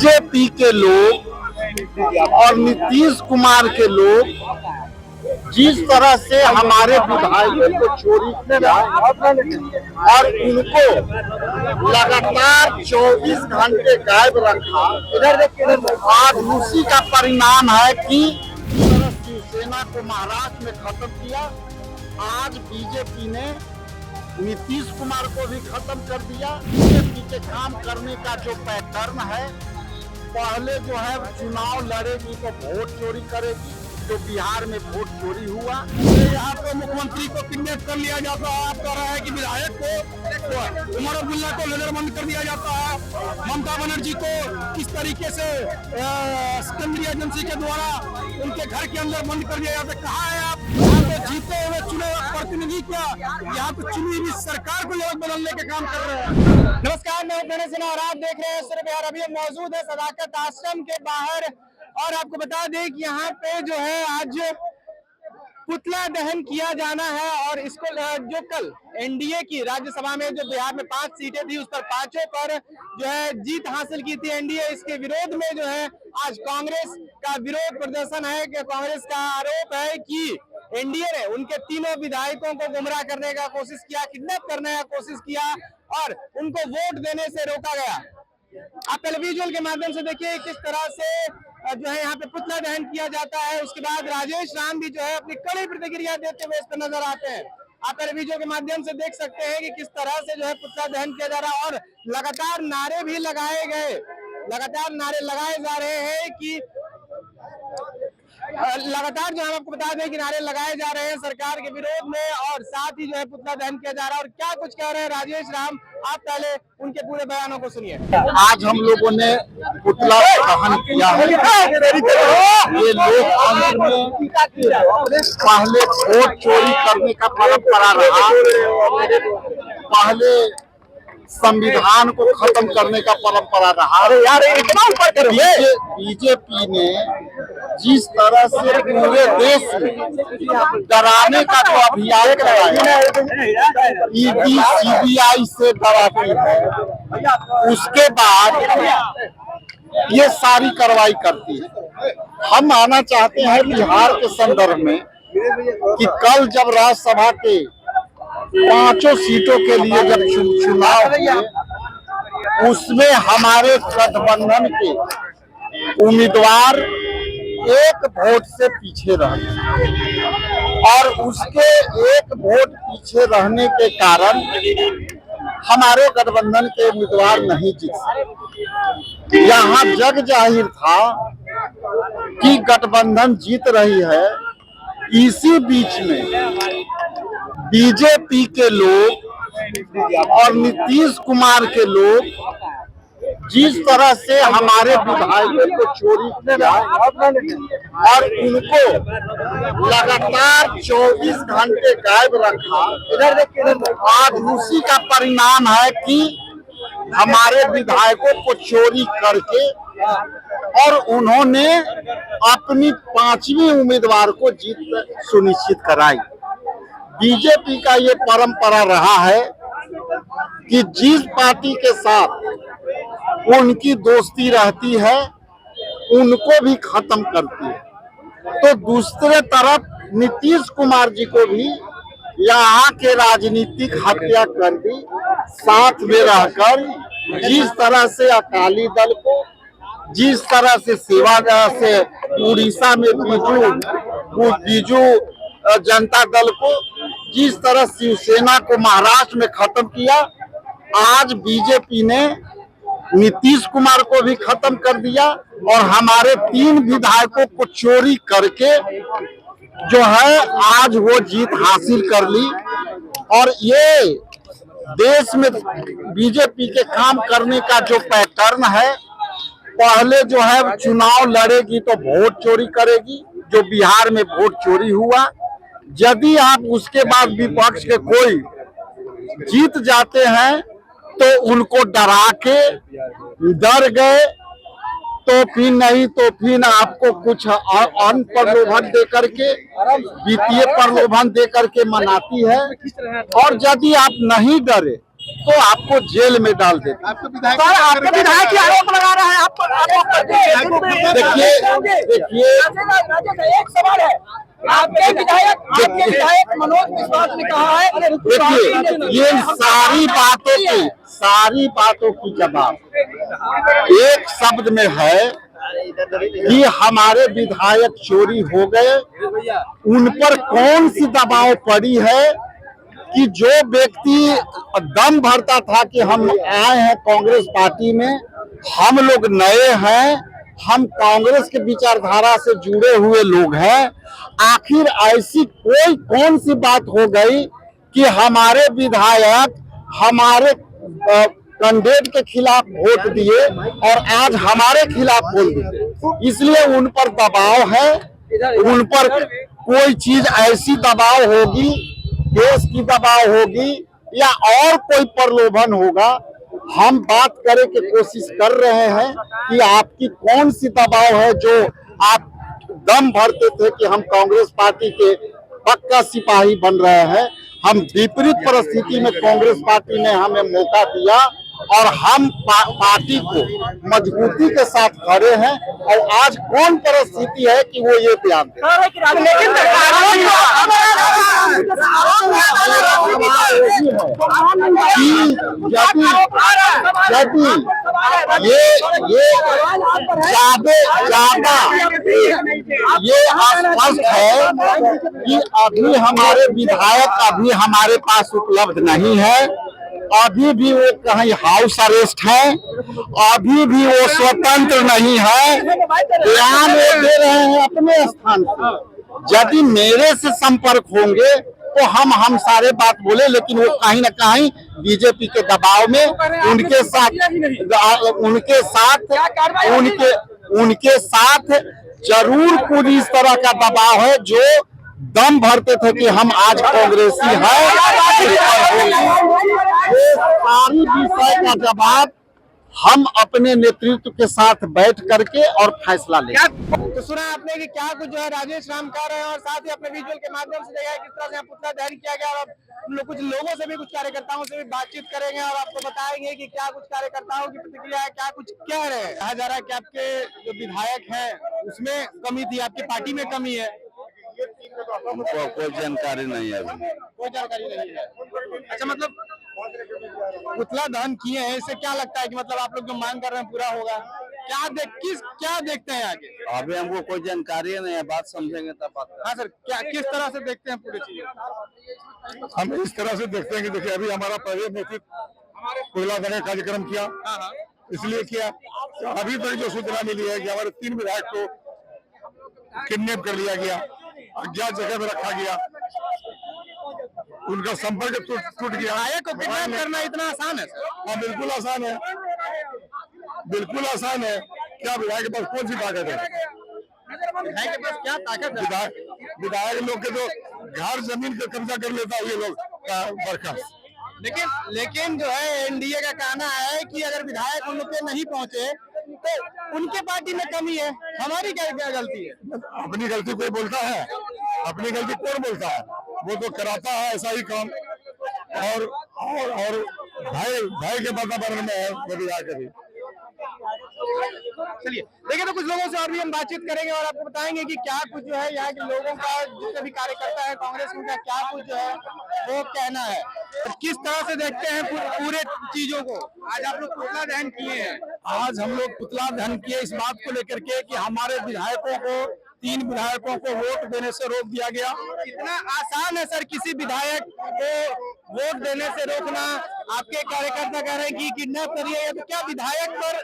BJP के लोग और नीतीश कुमार के लोग जिस तरह से हमारे विधायकों को चोरी किया और उनको लगातार 24 घंटे गायब रखा, आज उसी का परिणाम है कि शिवसेना को महाराष्ट्र में खत्म किया। आज बीजेपी ने नीतीश कुमार को भी खत्म कर दिया। बीजेपी के काम करने का जो पैटर्न है, पहले जो है चुनाव लड़ेगी तो वोट चोरी करेगी, जो बिहार में वोट चोरी हुआ। यहाँ पे मुख्यमंत्री को किडनैप कर लिया जाता है। आप कह रहे हैं कि विधायक को उमर अब्दुल्ला को नजरबंद कर दिया जाता है। ममता बनर्जी को किस तरीके से केंद्रीय एजेंसी के द्वारा उनके घर के अंदर बंद कर दिया जाता है। कहाँ है आप? यहाँ पे जीते हुए चुने प्रतिनिधि क्या यहाँ पे चुनी हुई सरकार को लोग बदलने के काम कर रहे हैं। नमस्कार, मैं गणेश सिन्हा और आप देख रहे हैं सूर्य बिहार। अभी हम मौजूद है सदाकत आश्रम के बाहर और आपको बता दें कि यहाँ पे जो है आज पुतला दहन किया जाना है और इसको जो कल एनडीए की राज्यसभा में जो बिहार में 5 सीटें थी उस पर 5 पर जो है जीत हासिल की थी एनडीए। इसके विरोध में जो है आज कांग्रेस का विरोध प्रदर्शन है कि कांग्रेस का आरोप है कि एनडीए ने उनके तीनों विधायकों को गुमराह करने का कोशिश किया, किडनैप करने का कोशिश किया और उनको वोट देने से रोका गया। आप टेलीविजन के माध्यम से देखिए किस तरह से जो है यहाँ पे पुतला दहन किया जाता है। उसके बाद राजेश राम भी जो है अपनी कड़ी प्रतिक्रिया देते हुए इस पर नजर आते हैं। आप टेलीविजन के माध्यम से देख सकते हैं कि किस तरह से जो है पुतला दहन किया जा रहा है और लगातार नारे भी लगाए गए, लगातार नारे लगाए जा रहे हैं कि लगातार जो हम आपको बता दें कि नारे लगाए जा रहे हैं सरकार के विरोध में और साथ ही जो है पुतला दहन किया जा रहा है। और क्या कुछ कह रहे हैं राजेश राम, आप पहले उनके पूरे बयानों को सुनिए। आज हम लोगों ने पुतला दहन किया है। ये लोकतंत्र में पहले वोट चोरी करने का परंपरा रहा, पहले संविधान को खत्म करने का परंपरा रहा। बीजेपी ने जिस तरह से पूरे देश में डराने का जो अभियान चलाया, ईडी सीबीआई से डराती है, उसके बाद ये सारी कार्रवाई करती है। हम मानना चाहते हैं बिहार के संदर्भ में कि कल जब राज्यसभा के 5 सीटों के लिए जब चुनाव हुए, उसमें हमारे गठबंधन के उम्मीदवार 1 वोट से पीछे रह गए और उसके 1 वोट पीछे रहने के कारण हमारे गठबंधन के उम्मीदवार नहीं जीत सके। यहाँ जग जाहिर था कि गठबंधन जीत रही है। इसी बीच में बीजेपी के लोग और नीतीश कुमार के लोग जिस तरह से हमारे विधायकों को चोरी किया और उनको लगातार 24 घंटे गायब रखा, आज उसी का परिणाम है कि हमारे विधायकों को चोरी करके और उन्होंने अपनी 5वीं उम्मीदवार को जीत सुनिश्चित कराई। बीजेपी का ये परंपरा रहा है कि जिस पार्टी के साथ उनकी दोस्ती रहती है उनको भी खत्म करती है। तो दूसरे तरफ नीतीश कुमार जी को भी यहाँ के राजनीतिक हत्या कर दी। साथ में रहकर जिस तरह से अकाली दल को, जिस तरह से सेवा से उड़ीसा में बीजू जनता दल को, जिस तरह शिवसेना को महाराष्ट्र में खत्म किया, आज बीजेपी ने नीतीश कुमार को भी खत्म कर दिया और हमारे 3 विधायकों को चोरी करके जो है आज वो जीत हासिल कर ली। और ये देश में बीजेपी के काम करने का जो पैटर्न है, पहले जो है चुनाव लड़ेगी तो वोट चोरी करेगी, जो बिहार में वोट चोरी हुआ। यदि आप उसके बाद विपक्ष के कोई जीत जाते हैं तो उनको डरा के डर गए तो फिर नहीं तो फिर आपको कुछ अन्य प्रलोभन दे करके, वित्तीय प्रलोभन दे करके मनाती है। और यदि आप नहीं डरे तो आपको जेल में डाल देते। आपके विधायक ही आरोप लगा रहा है देखिए एक सवाल है, आपके विधायक मनोज विश्वास ने कहा है, देखिए ये सारी बातों की जवाब एक शब्द में है कि हमारे विधायक चोरी हो गए। उन पर कौन सी दबाव पड़ी है कि जो व्यक्ति दम भरता था कि हम आए हैं कांग्रेस पार्टी में, हम लोग नए हैं, हम कांग्रेस के विचारधारा से जुड़े हुए लोग हैं, आखिर ऐसी कौन सी बात हो गई कि हमारे विधायक हमारे कैंडिडेट के खिलाफ वोट दिए और आज हमारे खिलाफ बोल दिए। इसलिए उन पर दबाव है, उन पर कोई चीज ऐसी दबाव होगी, देश की दबाव होगी या और कोई प्रलोभन होगा। हम बात करने की कोशिश कर रहे हैं कि आपकी कौन सी दबाव है जो आप दम भरते थे कि हम कांग्रेस पार्टी के पक्का सिपाही बन रहे हैं। हम विपरीत परिस्थिति में कांग्रेस पार्टी ने हमें मौका दिया और हम पार्टी को मजबूती के साथ खड़े हैं और आज कौन परिस्थिति है कि वो ये ध्यान दें। ये ज्यादा ये स्पष्ट है कि अभी हमारे विधायक अभी हमारे पास उपलब्ध नहीं है, अभी भी वो कहीं हाउस अरेस्ट है, अभी भी वो स्वतंत्र नहीं है, ध्यान वो दे रहे हैं अपने स्थान से। यदि मेरे से संपर्क होंगे तो हम सारे बात बोले, लेकिन वो कहीं ना कहीं बीजेपी के दबाव में उनके साथ जरूर कुछ इस तरह का दबाव है जो दम भरते थे कि हम आज कांग्रेसी हैं। सारी विषय का जवाब हम अपने नेतृत्व के साथ बैठ करके और फैसला लेंगे। तो सुना आपने कि क्या कुछ जो है राजेश राम कह रहे हैं और साथ ही अपने विजुअल के माध्यम से देखा किस तरह से पुतला दहन किया गया और हम लोग कुछ लोगों से भी कुछ कार्यकर्ताओं से भी बातचीत करेंगे और आपको बताएंगे कि क्या कुछ कार्यकर्ताओं की प्रतिक्रिया है, क्या कुछ कह रहे हैं। कहा जा रहा है कि आपके जो विधायक है उसमें कमी थी, आपकी पार्टी में कमी है। हमको कोई जानकारी नहीं है, कोई जानकारी नहीं है। अच्छा, मतलब पुतला दहन किए हैं, इससे क्या लगता है कि मतलब आप लोग जो मांग कर रहे हैं पूरा होगा? क्या देखते हैं आगे? अभी हमको कोई जानकारी नहीं है, बात समझेंगे तब बात। हाँ सर, क्या किस तरह से देखते हैं पूरी चीजें? हम इस तरह से देखते हैं कि देखिए अभी हमारा पहले नेतृत्व पुतला दहन कार्यक्रम किया, इसलिए किया अभी तक जो सूचना मिली है कि हमारे 3 विधायक को किडनैप कर लिया गया, अज्ञात जगह में रखा गया, उनका संपर्क टूट गया। विधायक को किडनैप करना इतना आसान है? हाँ, बिल्कुल आसान है, बिल्कुल आसान है। क्या विधायक के पास कौन सी ताकत है? विधायक के पास क्या ताकत है? विधायक लोग के तो घर जमीन पे कब्जा कर लेता है ये लोग बर्खास्त। लेकिन जो है एनडीए का कहना है कि अगर विधायक उन लोग पे नहीं पहुंचे तो उनके पार्टी में कमी है। हमारी क्या गलती है? अपनी गलती कोई बोलता है? अपनी गलती कौन बोलता है? वो तो कराता है ऐसा ही काम और भाई के वातावरण में है वो विधायक भी। चलिए देखिए, तो कुछ लोगों से और भी हम बातचीत करेंगे और आपको बताएंगे कि क्या कुछ जो है यहाँ के लोगों का, जितने भी कार्यकर्ता है कांग्रेस उनका क्या कुछ जो है वो कहना है और किस तरह से देखते हैं पूरे चीजों को। आज आप लोग पुतला दहन किए हैं। आज हम लोग पुतला दहन किए इस बात को लेकर के कि हमारे विधायकों को 3 विधायकों को वोट देने से रोक दिया गया। इतना आसान है सर किसी विधायक को वोट देने से रोकना? आपके कार्यकर्ता कह रहे हैं कि किडनैप करिए, तो क्या विधायक पर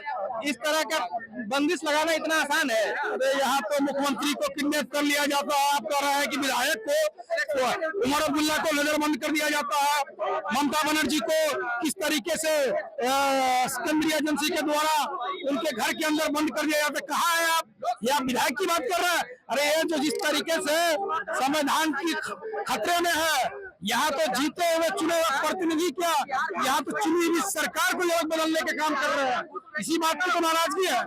इस तरह का बंदिश लगाना इतना आसान है? अरे यहाँ तो मुख्यमंत्री को किडनैप कर लिया जाता है, आप कह रहे हैं कि विधायक को उमर अब्दुल्ला को नजरबंद कर दिया जाता है, ममता बनर्जी को किस तरीके से केंद्रीय एजेंसी के द्वारा उनके घर के अंदर बंद कर दिया जाता है। कहाँ है आप? ये आप विधायक की बात कर रहे हैं? अरे ये जो जिस तरीके से संविधान की खतरे में है, यहाँ तो जीते हुए चुने हुए प्रतिनिधि क्या, यहाँ तो चुनी हुई सरकार को लोग बदलने के काम कर रहे हैं। इसी बात की तो नाराजगी है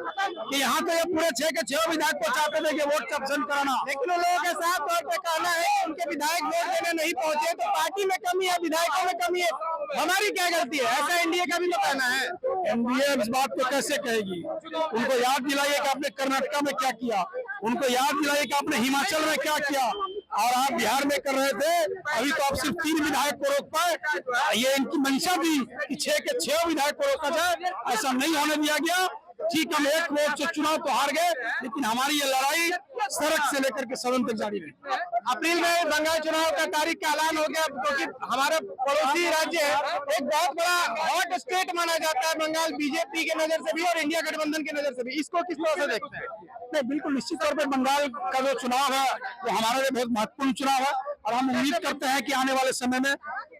कि यहाँ तो ये पूरे 6 के 6 विधायक को चाहते थे कि वोट पसंद कराना, लेकिन उन लोगों के साथ तौर पे कहना है कि उनके विधायक वोट देने नहीं पहुंचे तो पार्टी में कमी है, विधायकों में कमी है, हमारी क्या गलती है, ऐसा एनडीए का भी तो कहना है। एनडीए इस बात को कैसे कहेगी? उनको याद दिलाइए कि आपने कर्नाटका में क्या किया, उनको याद दिलाइए कि आपने हिमाचल में क्या किया, और आप बिहार में कर रहे थे। अभी तो आप सिर्फ 3 विधायक को रोक पाए। ये इनकी मंशा थी कि 6 के 6 विधायक को रोका जाए, ऐसा नहीं होने दिया गया। ठीक, हम 1 वोट से चुनाव तो हार गए, लेकिन हमारी ये लड़ाई सड़क से लेकर के सदन तक जारी रही। अप्रैल में बंगाल चुनाव का तारीख का ऐलान हो गया, क्योंकि हमारा पड़ोसी राज्य है, एक बहुत बड़ा हॉट स्टेट माना जाता है बंगाल, बीजेपी की नजर से भी और इंडिया गठबंधन की नजर से भी। इसको किस तरह से देखते हैं? नहीं, बिल्कुल निश्चित तौर पर बंगाल का जो चुनाव है वो हमारे लिए बहुत महत्वपूर्ण चुनाव है, और हम उम्मीद करते हैं कि आने वाले समय में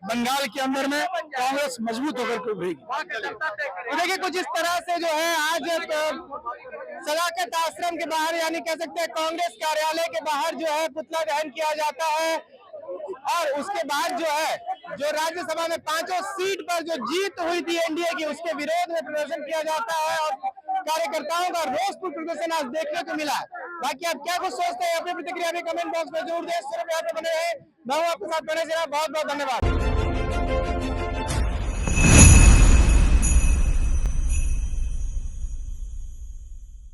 बंगाल के अंदर में कांग्रेस मजबूत होकर के उभरेगी। देखिए, कुछ इस तरह से जो है आज सदाकत आश्रम के बाहर, यानी कह सकते हैं कांग्रेस कार्यालय के बाहर जो है पुतला दहन किया जाता है, और उसके बाद जो है जो राज्यसभा में 5 सीट पर जो जीत हुई थी एनडीए की, उसके विरोध में प्रदर्शन किया जाता है, और कार्यकर्ताओं का रोषपूर्ण प्रदर्शन आज देखने को मिला। बाकी आप क्या कुछ सोचते हैं, अपनी प्रतिक्रिया भी कमेंट बॉक्स में जरूर दें। सिर्फ यहाँ पे बने रहे, मैं हूं आपके साथ बने, बहुत बहुत धन्यवाद।